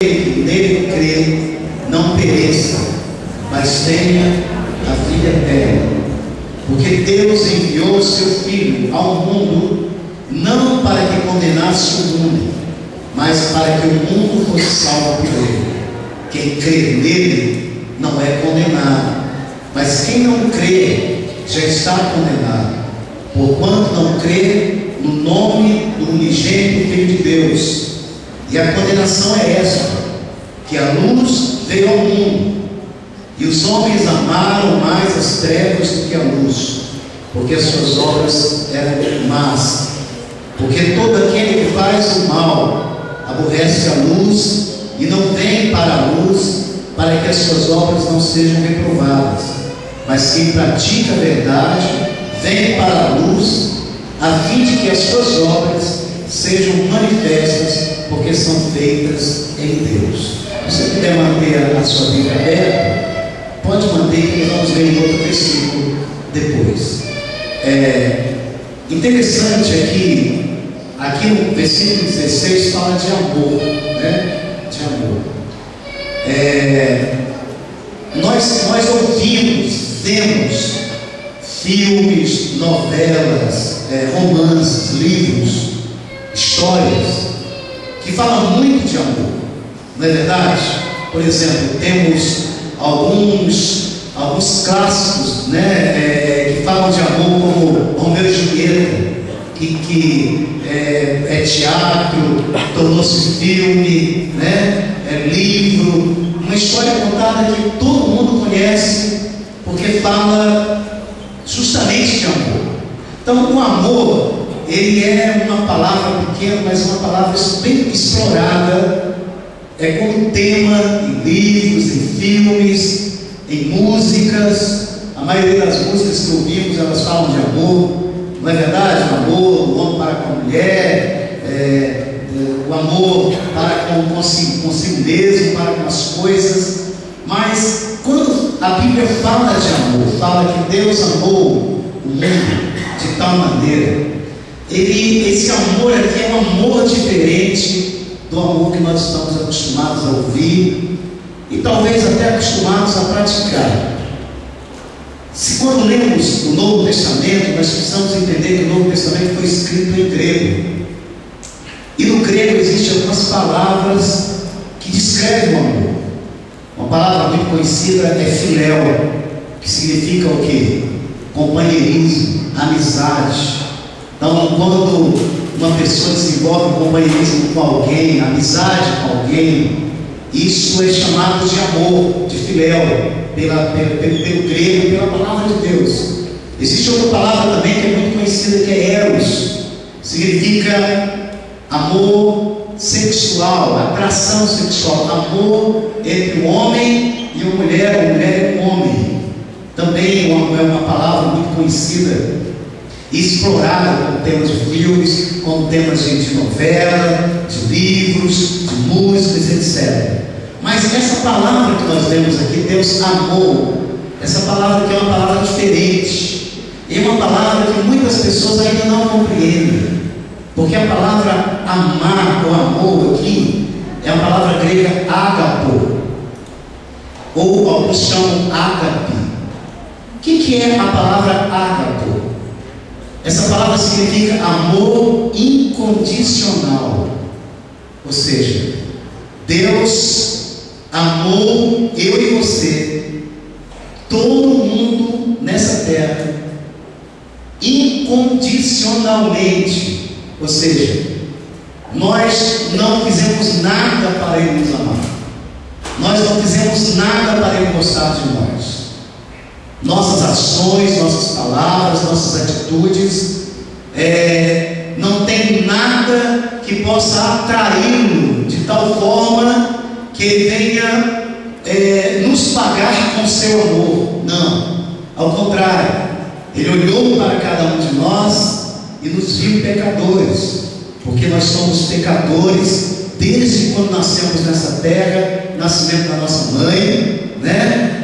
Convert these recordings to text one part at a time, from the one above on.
que nele crê não pereça, mas tenha a vida eterna. Porque Deus enviou o seu Filho ao mundo, não para que condenasse o mundo, mas para que o mundo fosse salvo por ele. Quem crê nele não é condenado, mas quem não crê já está condenado, porquanto não crê no nome do unigênito Filho de Deus. E a condenação é esta, que a luz veio ao mundo, e os homens amaram mais as trevas do que a luz, porque as suas obras eram más. Porque todo aquele que faz o mal aborrece a luz e não vem para a luz, para que as suas obras não sejam reprovadas. Mas quem pratica a verdade vem para a luz, a fim de que as suas obras sejam manifestas, porque são feitas em Deus. Se você puder manter a sua Bíblia aberta, pode manter, que nós vamos ver em outro versículo depois. Interessante aqui no versículo 16 fala de amor, né? De amor. Nós ouvimos, vemos filmes, novelas, romances, livros, histórias que falam muito de amor, não é verdade? Por exemplo, temos alguns clássicos, né, que falam de amor, como Romeu e Julieta, que é teatro, tornou-se filme, né, livro, uma história contada que todo mundo conhece, porque fala justamente de amor. Então, o amor, ele é uma palavra pequena, mas uma palavra bem explorada, como tema em livros, em filmes, em músicas. A maioria das músicas que ouvimos, elas falam de amor, não é verdade? O amor, o homem para com a mulher, o amor para consigo mesmo, para com as coisas. Mas quando a Bíblia fala de amor, fala que Deus amou o mundo de tal maneira, esse amor aqui é um amor diferente do amor que nós estamos acostumados a ouvir e talvez até acostumados a praticar. Se quando lemos o Novo Testamento, nós precisamos entender que o Novo Testamento foi escrito em grego, e no grego existem algumas palavras que descrevem o amor. Uma palavra muito conhecida é filéu, que significa o quê? Companheirismo, amizade. Então, quando uma pessoa desenvolve um companheirismo com alguém, amizade com alguém, isso é chamado de amor, de filéu, pelo grego, pela palavra de Deus. Existe outra palavra também que é muito conhecida, que é eros, significa amor sexual, atração sexual, amor entre um homem e uma mulher e um homem. Também é uma palavra muito conhecida e explorada como temas de filmes, como temas de novela, de livros, de músicas, etc. Mas essa palavra que nós vemos aqui, Deus amou, essa palavra aqui é uma palavra diferente, é uma palavra que muitas pessoas ainda não compreendem, porque a palavra amar ou amor aqui é a palavra grega agapo, ou alguns chamam ágape. O que é a palavra agapo? Essa palavra significa amor incondicional, ou seja, Deus amou eu e você, todo mundo nessa terra, incondicionalmente. Ou seja, nós não fizemos nada para Ele nos amar, nós não fizemos nada para Ele gostar de nós. Nossas ações, nossas palavras, nossas atitudes, não tem nada que possa atraí-lo de tal forma que Ele venha nos pagar com seu amor. Não, ao contrário, Ele olhou para cada um de nós e nos viu pecadores, porque nós somos pecadores desde quando nascemos nessa terra, nascimento da nossa mãe, né?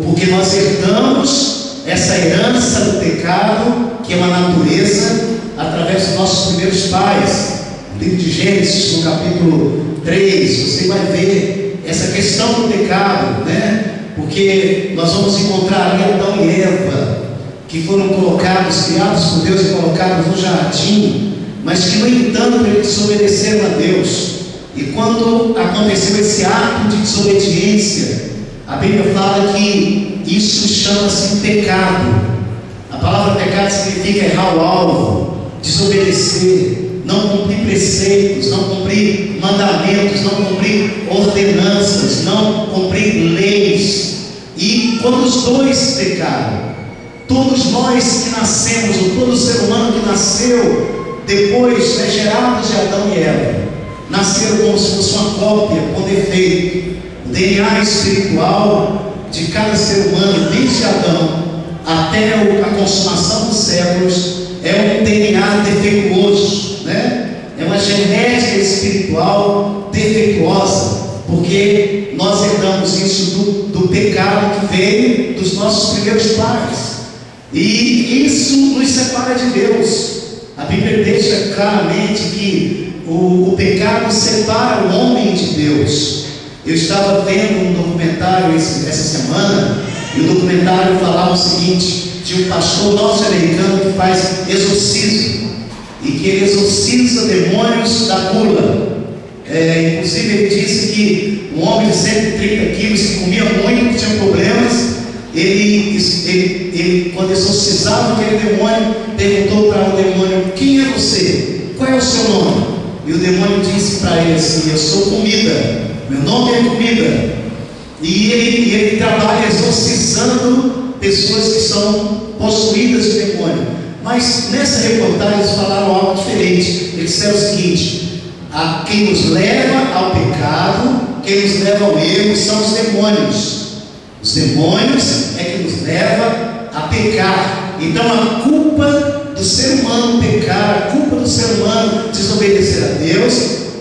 Porque nós herdamos essa herança do pecado, que é uma natureza, através dos nossos primeiros pais. No livro de Gênesis, no capítulo 3, você vai ver essa questão do pecado, né? Porque nós vamos encontrar ali Adão e Eva, que foram colocados, criados por Deus e colocados no jardim, mas que no entanto eles desobedeceram a Deus. E quando aconteceu esse ato de desobediência, a Bíblia fala que isso chama-se pecado. A palavra pecado significa errar o alvo, desobedecer, não cumprir preceitos, não cumprir mandamentos, não cumprir ordenanças, não cumprir leis. E quando os dois pecaram, todos nós que nascemos, ou todo ser humano que nasceu depois, gerados de Adão e Eva, nasceram como se fosse uma cópia com defeito. O DNA espiritual de cada ser humano, desde Adão até a consumação dos séculos, é um DNA defeituoso, né? É uma genética espiritual defeituosa, porque nós herdamos isso do pecado que veio dos nossos primeiros pais, e isso nos separa de Deus. A Bíblia deixa claramente que o pecado separa o homem de Deus. Eu estava vendo um documentário essa semana, e o documentário falava o seguinte, de um pastor norte-americano que faz exorcismo, e que ele exorciza demônios da gula. Inclusive ele disse que um homem de 130 quilos que comia muito, que tinha problemas, ele quando exorcizava aquele demônio, perguntou para o demônio: quem é você? Qual é o seu nome? E o demônio disse para ele assim: eu sou comida, meu nome é comida. E ele trabalha exorcizando pessoas que são possuídas de demônio. Mas nessa reportagem eles falaram algo diferente. Eles disseram o seguinte: quem nos leva ao pecado, quem nos leva ao erro são os demônios. Os demônios é que nos leva a pecar. Então a culpa do ser humano pecar, a culpa do ser humano desobedecer a Deus,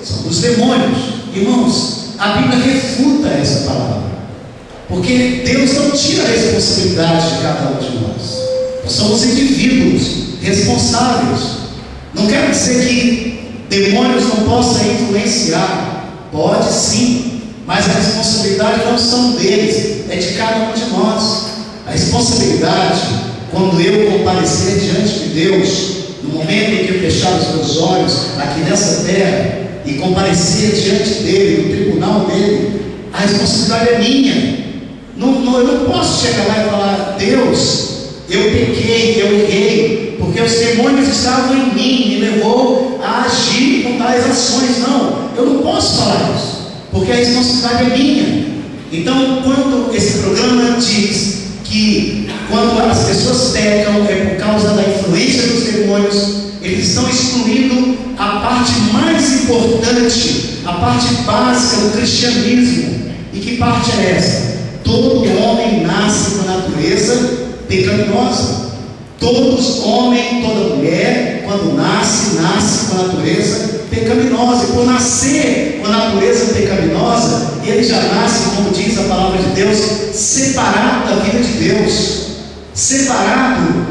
são dos demônios. Irmãos, a Bíblia refuta essa palavra, porque Deus não tira a responsabilidade de cada um de nós. Nós somos indivíduos responsáveis. Não quer dizer que demônios não possam influenciar. Pode sim, mas a responsabilidade não são deles, é de cada um de nós. A responsabilidade, quando eu comparecer diante de Deus, no momento em que eu fechar os meus olhos aqui nessa terra e comparecer diante dele, no tribunal dele, a responsabilidade é minha. Eu não posso chegar lá e falar: Deus, eu pequei, eu errei, porque os demônios estavam em mim, me levou a agir com tais ações. Não, eu não posso falar isso, porque a responsabilidade é minha. Então, quando esse programa diz que quando as pessoas pecam é por causa da influência dos demônios, eles estão excluindo a parte mais importante, a parte básica do cristianismo. E que parte é essa? Todo homem nasce com a natureza pecaminosa. Todos, homem, toda mulher, quando nasce com a natureza pecaminosa. E por nascer com a natureza pecaminosa, ele já nasce, como diz a palavra de Deus, separado da vida de Deus, separado,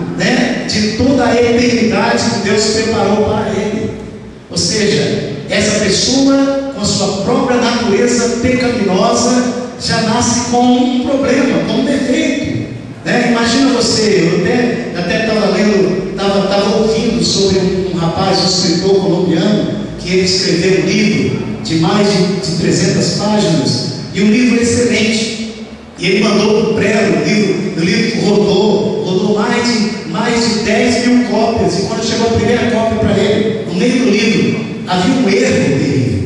de toda a eternidade que Deus preparou para ele. Ou seja, essa pessoa, com a sua própria natureza pecaminosa, já nasce com um problema, com um defeito. Imagina você, eu até estava ouvindo sobre um rapaz, um escritor colombiano, que ele escreveu um livro de mais de 300 páginas, e um livro excelente, e ele mandou para o prego. O livro rodou mais de 10 mil cópias, e quando chegou a primeira cópia para ele, no meio do livro, havia um erro terrível,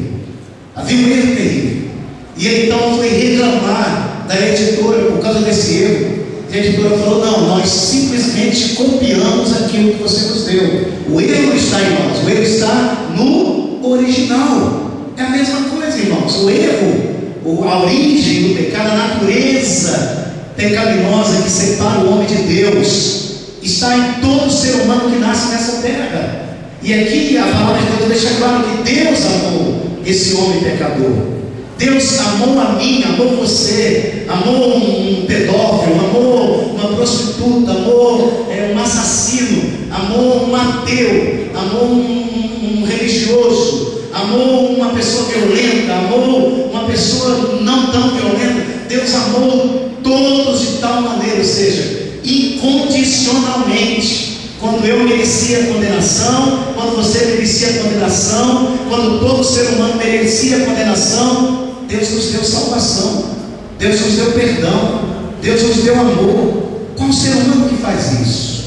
e ele então foi reclamar da editora por causa desse erro. A editora falou: não, nós simplesmente copiamos aquilo que você nos deu. O erro está em nós, o erro está no original. É a mesma coisa, irmãos. O erro, a origem do pecado, a natureza pecaminosa que separa o homem de Deus, está em todo ser humano que nasce nessa terra. E aqui a palavra de Deus deixa claro que Deus amou esse homem pecador. Deus amou a mim, amou você, amou um pedófilo, amou uma prostituta, amou um assassino, amou um ateu, amou um religioso, amou amou uma pessoa violenta, amou uma pessoa não tão violenta. Deus amou todos de tal maneira, ou seja, incondicionalmente. Quando eu merecia a condenação, quando você merecia a condenação, quando todo ser humano merecia a condenação, Deus nos deu salvação, Deus nos deu perdão, Deus nos deu amor. Qual ser humano que faz isso?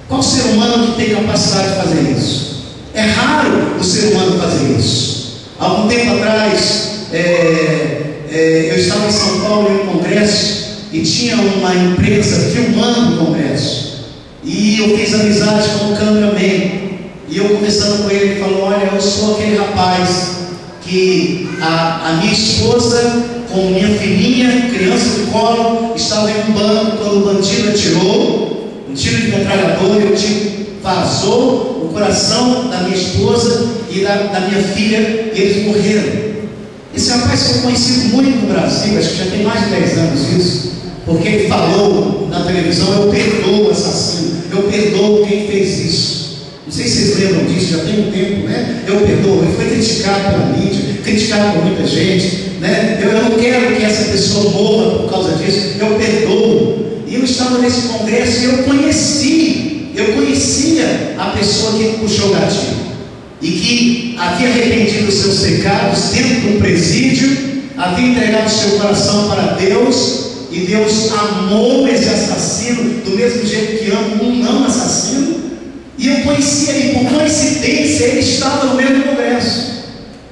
Qual ser humano que tem capacidade de fazer isso? É raro o ser humano fazer isso. Algum tempo atrás, eu estava em São Paulo em um congresso e tinha uma empresa filmando o congresso. E eu fiz amizade com o cameraman. E eu conversando com ele, ele falou: olha, eu sou aquele rapaz que a minha esposa, com minha filhinha, criança no colo, estava em um banco quando o bandido atirou, um tiro de metralhadora, e o tiro vazou o coração da minha esposa e da minha filha, e eles morreram. Esse rapaz foi conhecido muito no Brasil, acho que já tem mais de 10 anos isso, porque ele falou na televisão: eu perdoo o assassino, eu perdoo quem fez isso. Não sei se vocês lembram disso, já tem um tempo, né? Eu perdoo. Ele foi criticado pela mídia, criticado por muita gente, né? Eu não quero que essa pessoa morra por causa disso, eu perdoo. E eu estava nesse congresso e eu conhecia a pessoa que puxou o gatilho e que havia arrependido dos seus pecados dentro de um presídio, havia entregado o seu coração para Deus. E Deus amou esse assassino do mesmo jeito que ama um não assassino. E eu conhecia, e por coincidência ele estava no mesmo congresso.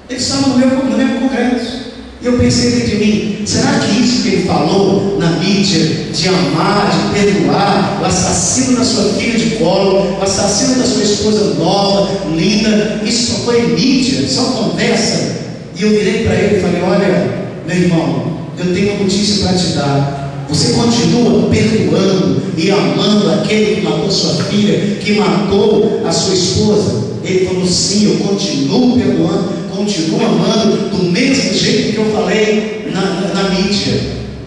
Ele estava no mesmo congresso. E eu pensei dentro de mim: será que isso que ele falou na mídia, de amar, de perdoar o assassino da sua filha de colo, o assassino da sua esposa nova, linda, isso só foi mídia, só conversa? E eu virei para ele e falei: olha, meu irmão, eu tenho uma notícia para te dar. Você continua perdoando e amando aquele que matou sua filha, que matou a sua esposa? Ele falou: sim, eu continuo perdoando, continuo amando, do mesmo jeito que eu falei na mídia.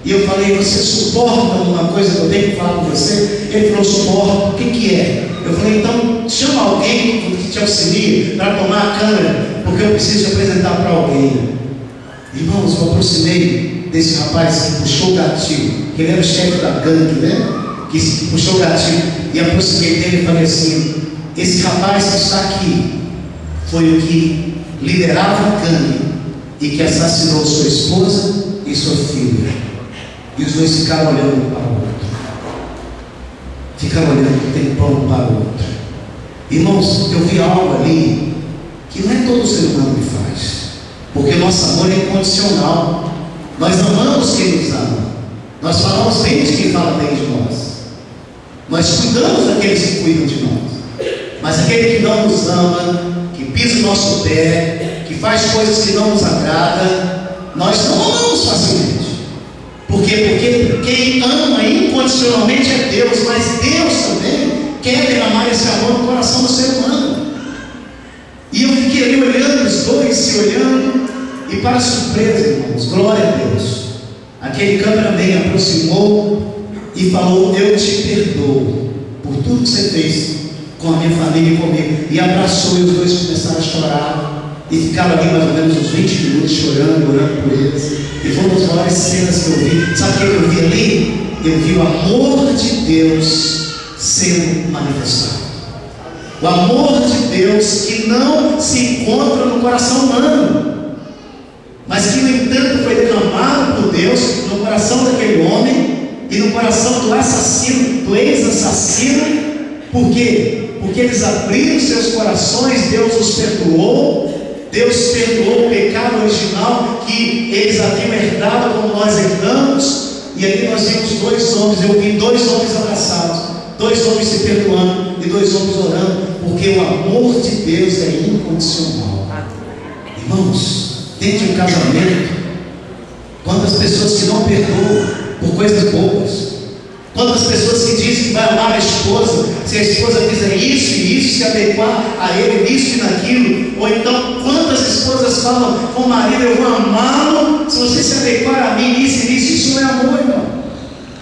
E eu falei: você suporta uma coisa que eu tenho que falar com você? Ele falou: suporto. O que é? Eu falei: então chama alguém que te auxilie para tomar a câmera, porque eu preciso te apresentar para alguém. Irmãos, eu aproximei desse rapaz que puxou o gatilho, que ele era o chefe da gangue, né? Que puxou o gatilho, e aproximei dele e falei assim: esse rapaz que está aqui foi o que liderava a gangue e que assassinou sua esposa e sua filha. E os dois ficaram olhando um para o outro, ficaram olhando um tempão um para o outro. Irmãos, eu vi algo ali que não é todo ser humano que faz, porque o nosso amor é incondicional. Nós amamos quem nos ama, nós falamos bem de quem fala bem de nós, nós cuidamos daqueles que cuidam de nós. Mas aquele que não nos ama, que pisa o nosso pé, que faz coisas que não nos agradam, nós não amamos facilmente. Por quê? Porque quem ama incondicionalmente é Deus, mas Deus também quer derramar esse amor no coração do ser humano. E eu fiquei ali olhando, os dois se olhando, e para surpresa, irmãos, glória a Deus, aquele cameraman aproximou e falou: eu te perdoo por tudo que você fez com a minha família e comigo. E abraçou, e os dois começaram a chorar, e ficaram ali mais ou menos uns 20 minutos chorando, orando por eles. E foi uma das maiores cenas que eu vi. Sabe o que eu vi ali? Eu vi o amor de Deus sendo manifestado. O amor de Deus que não se encontra no coração humano, mas que no entanto foi derramado por Deus no coração daquele homem e no coração do assassino, do ex-assassino. Por quê? Porque eles abriram seus corações, Deus os perdoou. Deus perdoou o pecado original que eles haviam herdado, como nós herdamos. E ali nós vimos dois homens, eu vi dois homens abraçados, dois homens se perdoando e dois homens orando, porque o amor de Deus é incondicional. Irmãos, dentro de um casamento, quantas pessoas que não perdoam por coisas boas, quantas pessoas que dizem que vai amar a esposa, se a esposa fizer isso e isso, se adequar a ele nisso e naquilo. Ou então, quantas esposas falam com o marido: eu vou amá-lo se você se adequar a mim nisso e nisso. Isso não é amor, irmão.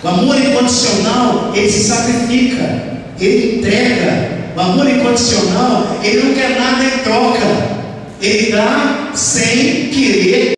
O amor incondicional, ele se sacrifica, ele entrega. O amor incondicional, ele não quer nada em troca. Ele dá sem querer